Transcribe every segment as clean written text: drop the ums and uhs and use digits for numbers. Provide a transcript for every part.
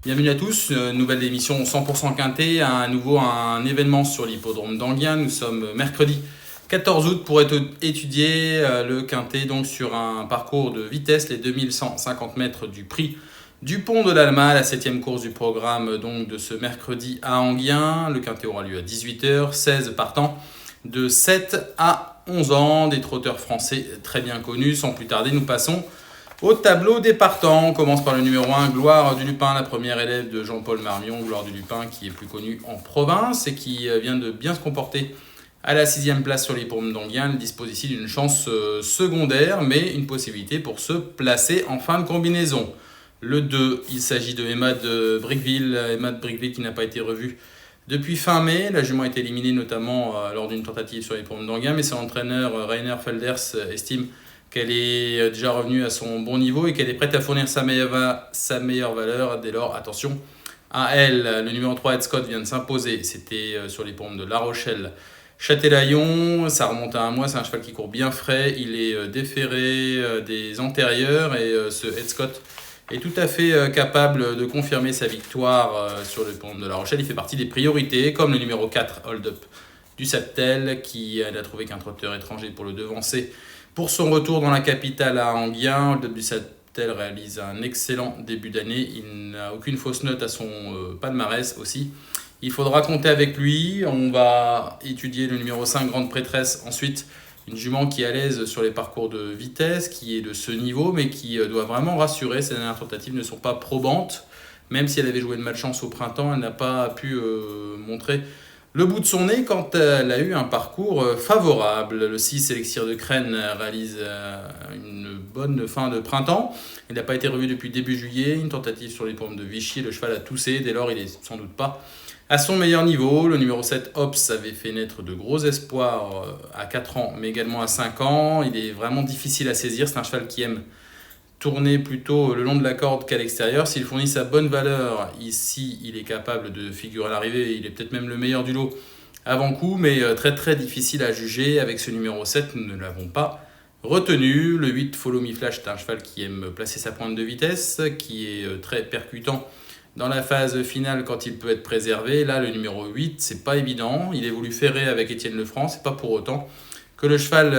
Bienvenue à tous, nouvelle émission 100% Quintet, à nouveau un événement sur l'hippodrome d'Enghien. Nous sommes mercredi 14 août pour étudier le Quintet donc sur un parcours de vitesse, les 2150 mètres du prix du Pont de l'Alma, la 7e course du programme donc de ce mercredi à Enghien. Le Quintet aura lieu à 18h, 16 partants de 7 à 11 ans, des trotteurs français très bien connus. Sans plus tarder, nous passons au tableau des partants. On commence par le numéro 1, Gloire du Lupin, la première élève de Jean-Paul Marmion. Gloire du Lupin qui est plus connu en province et qui vient de bien se comporter à la 6e place sur l'hippodrome d'Enghien. Elle dispose ici d'une chance secondaire, mais une possibilité pour se placer en fin de combinaison. Le 2, il s'agit de Emma de Briqueville. Emma de Briqueville qui n'a pas été revue depuis fin mai. La jument a été éliminée notamment lors d'une tentative sur l'hippodrome d'Enghien, mais son entraîneur Rainer Felders estime qu'elle est déjà revenue à son bon niveau et qu'elle est prête à fournir sa meilleure valeur. Dès lors, attention à elle. Le numéro 3, Ed Scott, vient de s'imposer. C'était sur l'hippodrome de La Rochelle Châtelaillon. Ça remonte à un mois. C'est un cheval qui court bien frais. Il est déféré des antérieurs et ce Ed Scott est tout à fait capable de confirmer sa victoire sur le pont de La Rochelle. Il fait partie des priorités, comme le numéro 4, Hold Up du Saptel, qui n'a trouvé qu'un trotteur étranger pour le devancer. Pour son retour dans la capitale à Enghien, Hold Up du Saptel réalise un excellent début d'année. Il n'a aucune fausse note à son palmarès aussi. Il faudra compter avec lui. On va étudier le numéro 5, Grande Prêtresse. Ensuite, une jument qui est à l'aise sur les parcours de vitesse, qui est de ce niveau, mais qui doit vraiment rassurer. Ses dernières tentatives ne sont pas probantes. Même si elle avait joué de malchance au printemps, elle n'a pas pu montrer le bout de son nez quand elle a eu un parcours favorable. Le 6, Élixir de Crène, réalise une bonne fin de printemps. Il n'a pas été revu depuis début juillet. Une tentative sur les pommes de Vichy. Le cheval a toussé. Dès lors, il n'est sans doute pas à son meilleur niveau. Le numéro 7, Ops, avait fait naître de gros espoirs à 4 ans, mais également à 5 ans. Il est vraiment difficile à saisir. C'est un cheval qui aime tourner plutôt le long de la corde qu'à l'extérieur. S'il fournit sa bonne valeur, ici, il est capable de figurer à l'arrivée. Il est peut-être même le meilleur du lot avant coup, mais très très difficile à juger. Avec ce numéro 7, nous ne l'avons pas retenu. Le 8, Follow Me Flash, c'est un cheval qui aime placer sa pointe de vitesse, qui est très percutant dans la phase finale quand il peut être préservé. Là, le numéro 8, c'est pas évident. Il est voulu ferrer avec Étienne Lefranc. C'est pas pour autant que le cheval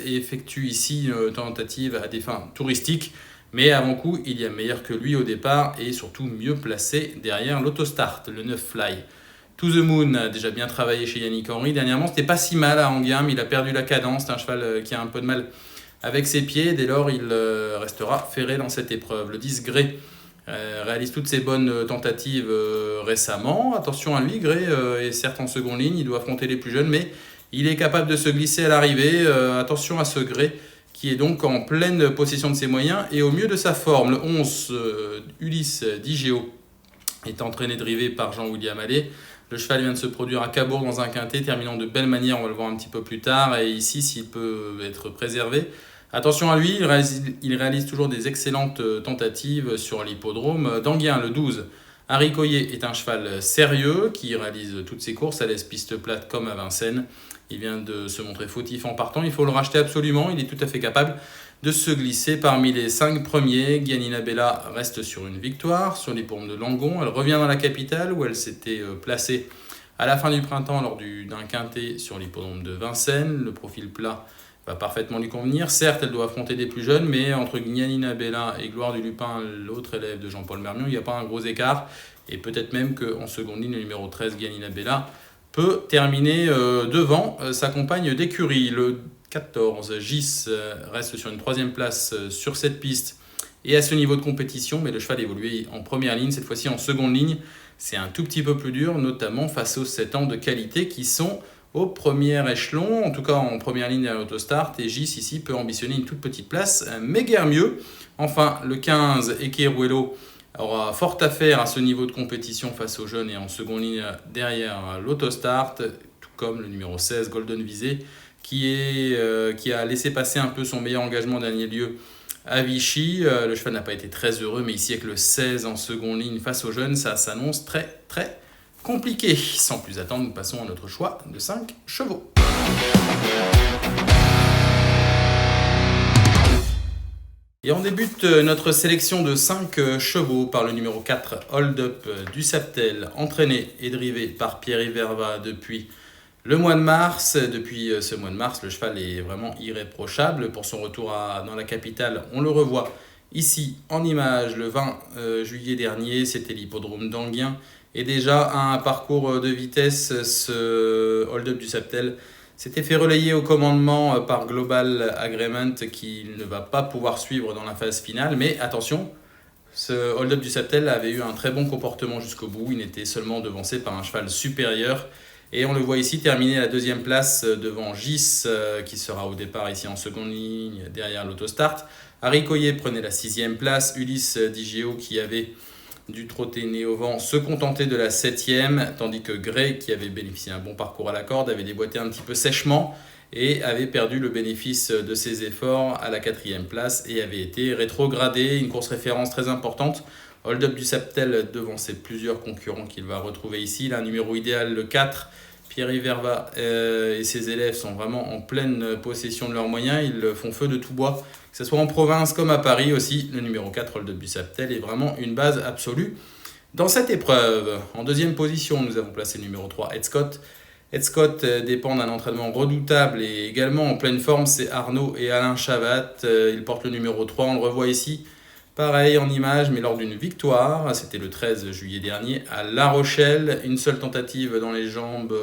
effectue ici une tentative à des fins touristiques. Mais avant coup, il y a meilleur que lui au départ et surtout mieux placé derrière l'autostart, le 9 Fly. To the Moon a déjà bien travaillé chez Yannick Henry. Dernièrement, c'était pas si mal à Enghien, mais il a perdu la cadence. C'est un cheval qui a un peu de mal avec ses pieds. Dès lors, il restera ferré dans cette épreuve. Le 10 Grey réalise toutes ses bonnes tentatives récemment. Attention à lui, Grey est certes en seconde ligne, il doit affronter les plus jeunes, mais il est capable de se glisser à l'arrivée. Attention à ce Grey qui est donc en pleine possession de ses moyens et au mieux de sa forme. Le 11, Ulysse Digéo, est entraîné drivé par Jean-William Allais. Le cheval vient de se produire à Cabourg dans un quintet, terminant de belle manière, on va le voir un petit peu plus tard. Et ici, s'il peut être préservé, attention à lui, il réalise toujours des excellentes tentatives sur l'hippodrome d'Enghien. Le 12, Harry Coyer est un cheval sérieux qui réalise toutes ses courses à l'aise piste plate comme à Vincennes. Il vient de se montrer fautif en partant, il faut le racheter absolument, il est tout à fait capable de se glisser parmi les 5 premiers. Giannina Bella reste sur une victoire sur l'hippodrome de Langon. Elle revient dans la capitale où elle s'était placée à la fin du printemps lors d'un quintet sur l'hippodrome de Vincennes. Le profil plat va parfaitement lui convenir. Certes, elle doit affronter des plus jeunes, mais entre Giannina Bella et Gloire du Lupin, l'autre élève de Jean-Paul Marmion, il n'y a pas un gros écart. Et peut-être même qu'en seconde ligne, le numéro 13, Giannina Bella, peut terminer devant sa compagne d'écurie. Le 14, Gis, reste sur une 3e place sur cette piste et à ce niveau de compétition, mais le cheval évolue en première ligne, cette fois-ci en seconde ligne. C'est un tout petit peu plus dur, notamment face aux 7 ans de qualité qui sont au premier échelon, en tout cas en première ligne à l'autostart. Et Gis ici peut ambitionner une toute petite place, mais guère mieux. Enfin, le 15, Ekeruelo, aura fort à faire à ce niveau de compétition face aux jeunes et en seconde ligne derrière l'autostart, tout comme le numéro 16, Golden Visé, qui a laissé passer un peu son meilleur engagement dernier lieu à Vichy. Le cheval n'a pas été très heureux, mais ici avec le 16 en seconde ligne face aux jeunes, ça s'annonce très très compliqué. Sans plus attendre, nous passons à notre choix de 5 chevaux. Et on débute notre sélection de 5 chevaux par le numéro 4, Hold Up du Saptel, entraîné et drivé par Pierre-Yves Verva depuis le mois de mars. Depuis ce mois de mars, le cheval est vraiment irréprochable. Pour son retour dans la capitale, on le revoit ici en image le 20 juillet dernier. C'était l'hippodrome d'Anguien. Et déjà un parcours de vitesse, ce Hold Up du Saptel s'était fait relayer au commandement par Global Agreement qu'il ne va pas pouvoir suivre dans la phase finale. Mais attention, ce Hold Up du Saptel avait eu un très bon comportement jusqu'au bout. Il était seulement devancé par un cheval supérieur. Et on le voit ici terminer à la deuxième place devant Gis, qui sera au départ ici en seconde ligne derrière l'autostart. Harry Coyer prenait la 6e place. Ulysse Digeo, qui avait dû trotter né au vent, se contentait de la 7e, tandis que Gray, qui avait bénéficié d'un bon parcours à la corde, avait déboîté un petit peu sèchement et avait perdu le bénéfice de ses efforts à la 4e place et avait été rétrogradé. Une course référence très importante. Hold Up du Saptel devançait plusieurs concurrents qu'il va retrouver ici. Là, un numéro idéal, le 4. Pierre-Yves Verva et ses élèves sont vraiment en pleine possession de leurs moyens. Ils font feu de tout bois, que ce soit en province comme à Paris aussi. Le numéro 4, Hold Up du Saptel, est vraiment une base absolue dans cette épreuve. En deuxième position, nous avons placé le numéro 3, Ed Scott. Ed Scott dépend d'un entraînement redoutable et également en pleine forme, c'est Arnaud et Alain Chavat. Il porte le numéro 3, on le revoit ici. Pareil en image, mais lors d'une victoire, c'était le 13 juillet dernier, à La Rochelle. Une seule tentative dans les jambes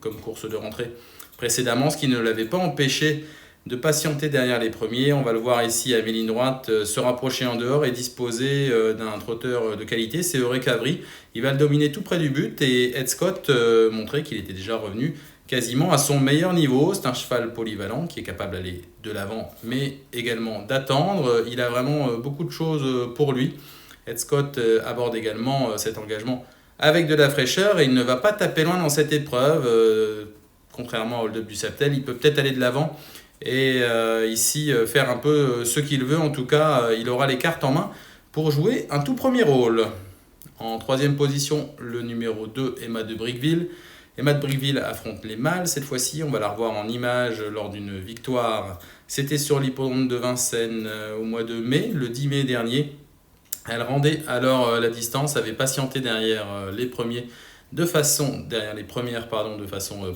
comme course de rentrée précédemment, ce qui ne l'avait pas empêché de patienter derrière les premiers. On va le voir ici à mi-ligne droite, se rapprocher en dehors et disposer d'un trotteur de qualité, c'est Eureka Avry. Il va le dominer tout près du but et Ed Scott montrait qu'il était déjà revenu quasiment à son meilleur niveau. C'est un cheval polyvalent qui est capable d'aller de l'avant mais également d'attendre. Il a vraiment beaucoup de choses pour lui. Ed Scott aborde également cet engagement avec de la fraîcheur et il ne va pas taper loin dans cette épreuve. Contrairement à Hold Up du Saptel, il peut peut-être aller de l'avant et ici faire un peu ce qu'il veut. En tout cas, il aura les cartes en main pour jouer un tout premier rôle. En troisième position, le numéro 2, Emma de Briqueville. Emma de Briqueville affronte les mâles cette fois-ci. On va la revoir en image lors d'une victoire. C'était sur l'hippodrome de Vincennes au mois de mai, le 10 mai dernier. Elle rendait alors la distance, avait patienté derrière les premières de façon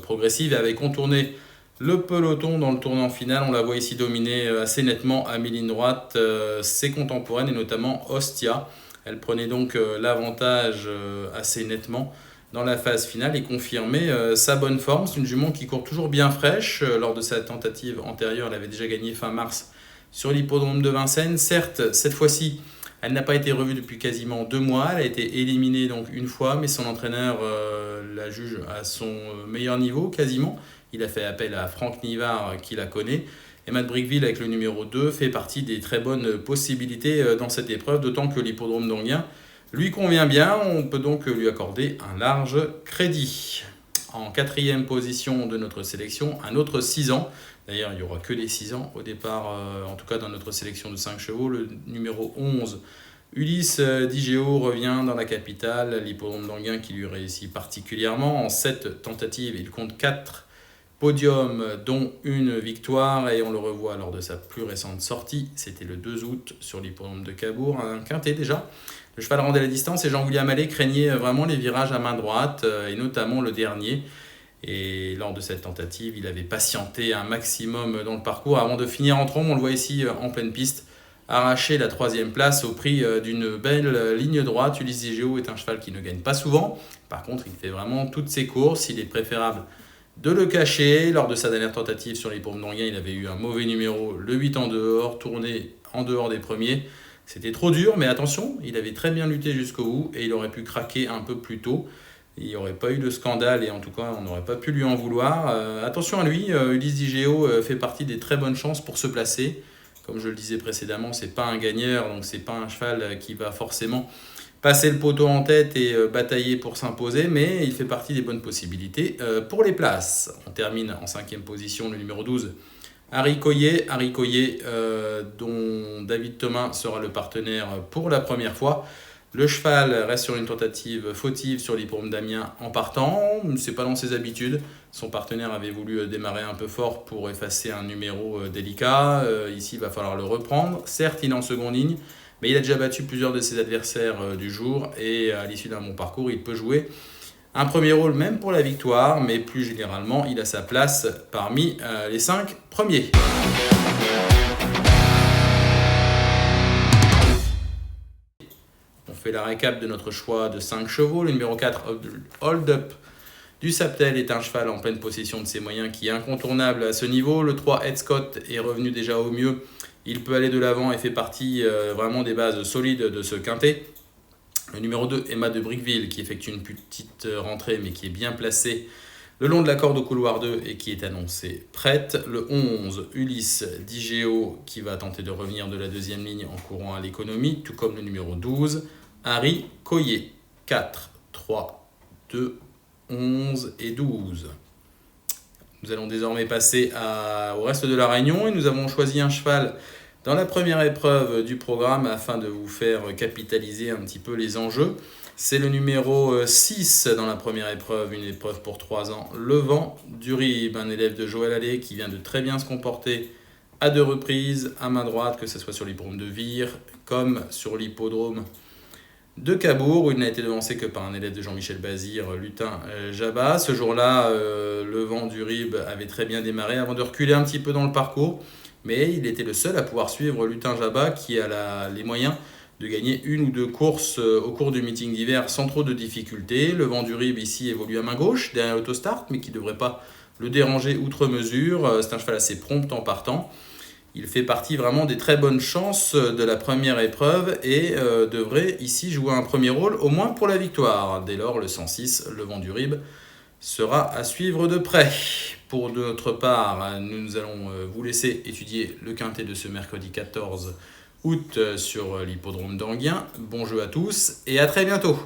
progressive et avait contourné le peloton dans le tournant final. On la voit ici dominer assez nettement à mi-ligne droite ses contemporaines et notamment Ostia. Elle prenait donc l'avantage assez nettement dans la phase finale et confirmait sa bonne forme. C'est une jument qui court toujours bien fraîche. Lors de sa tentative antérieure, elle avait déjà gagné fin mars sur l'hippodrome de Vincennes. Certes, cette fois-ci, elle n'a pas été revue depuis quasiment 2 mois. Elle a été éliminée donc une fois, mais son entraîneur la juge à son meilleur niveau quasiment. Il a fait appel à Franck Nivard qui la connaît. Emma de Briqueville avec le numéro 2 fait partie des très bonnes possibilités dans cette épreuve, d'autant que l'hippodrome d'Anguien lui convient bien. On peut donc lui accorder un large crédit. En 4e position de notre sélection, un autre 6 ans. D'ailleurs, il n'y aura que les 6 ans au départ, en tout cas dans notre sélection de 5 chevaux. Le numéro 11, Ulysse Digeo, revient dans la capitale. L'hippodrome d'Anguien qui lui réussit particulièrement. En 7 tentatives, il compte 4 podiums, dont une victoire. Et on le revoit lors de sa plus récente sortie. C'était le 2 août sur l'hippodrome de Cabourg, un quintet déjà. Le cheval rendait la distance et Jean-William Allais craignait vraiment les virages à main droite, et notamment le dernier. Et lors de cette tentative, il avait patienté un maximum dans le parcours avant de finir en trombe. On le voit ici en pleine piste, arracher la 3e place au prix d'une belle ligne droite. Ulysse Digeo est un cheval qui ne gagne pas souvent. Par contre, il fait vraiment toutes ses courses. Il est préférable de le cacher. Lors de sa dernière tentative sur l'hippodrome d'Anguien, il avait eu un mauvais numéro, le 8 en dehors, tourné en dehors des premiers. C'était trop dur, mais attention, il avait très bien lutté jusqu'au bout et il aurait pu craquer un peu plus tôt. Il n'y aurait pas eu de scandale et en tout cas, on n'aurait pas pu lui en vouloir. Attention à lui, Ulysse Digeo fait partie des très bonnes chances pour se placer. Comme je le disais précédemment, c'est pas un gagneur, donc c'est pas un cheval qui va forcément passer le poteau en tête et batailler pour s'imposer, mais il fait partie des bonnes possibilités pour les places. On termine en 5e position, le numéro 12. Harry Coyer, dont David Thomas sera le partenaire pour la première fois. Le cheval reste sur une tentative fautive sur l'hippodrome d'Amiens en partant. C'est pas dans ses habitudes. Son partenaire avait voulu démarrer un peu fort pour effacer un numéro délicat. Ici, il va falloir le reprendre. Certes, il est en seconde ligne, mais il a déjà battu plusieurs de ses adversaires du jour. Et à l'issue d'un bon parcours, il peut jouer un premier rôle même pour la victoire. Mais plus généralement, il a sa place parmi les 5 premiers. On fait la récap de notre choix de 5 chevaux. Le numéro 4, Hold Up du Saptel, est un cheval en pleine possession de ses moyens qui est incontournable à ce niveau. Le 3, Ed Scott, est revenu déjà au mieux. Il peut aller de l'avant et fait partie vraiment des bases solides de ce quintet. Le numéro 2, Emma de Brickville, qui effectue une petite rentrée mais qui est bien placée le long de la corde au couloir 2 et qui est annoncée prête. Le 11, Ulysse Digeo, qui va tenter de revenir de la deuxième ligne en courant à l'économie, tout comme le numéro 12, Harry Coyer. 4, 3, 2, 11 et 12. Nous allons désormais passer au reste de la réunion et nous avons choisi un cheval dans la première épreuve du programme afin de vous faire capitaliser un petit peu les enjeux. C'est le numéro 6 dans la première épreuve, une épreuve pour 3 ans. Le Vent du Rib, un élève de Joël Allais qui vient de très bien se comporter à 2 reprises à main droite, que ce soit sur l'hippodrome de Vire comme sur l'hippodrome de Cabourg, où il n'a été devancé que par un élève de Jean-Michel Bazir, Lutin Jabba. Ce jour-là, le Vent du Rib avait très bien démarré avant de reculer un petit peu dans le parcours, mais il était le seul à pouvoir suivre Lutin Jabba qui a les moyens de gagner 1 ou 2 courses au cours du meeting d'hiver sans trop de difficultés. Le Vent du Rib ici évolue à main gauche derrière l'autostart, mais qui ne devrait pas le déranger outre mesure. C'est un cheval assez prompt en partant. Il fait partie vraiment des très bonnes chances de la première épreuve et devrait ici jouer un premier rôle, au moins pour la victoire. Dès lors, le 106, le Vent du Rib, sera à suivre de près. Pour notre part, nous allons vous laisser étudier le quintet de ce mercredi 14 août sur l'hippodrome d'Enghien. Bon jeu à tous et à très bientôt.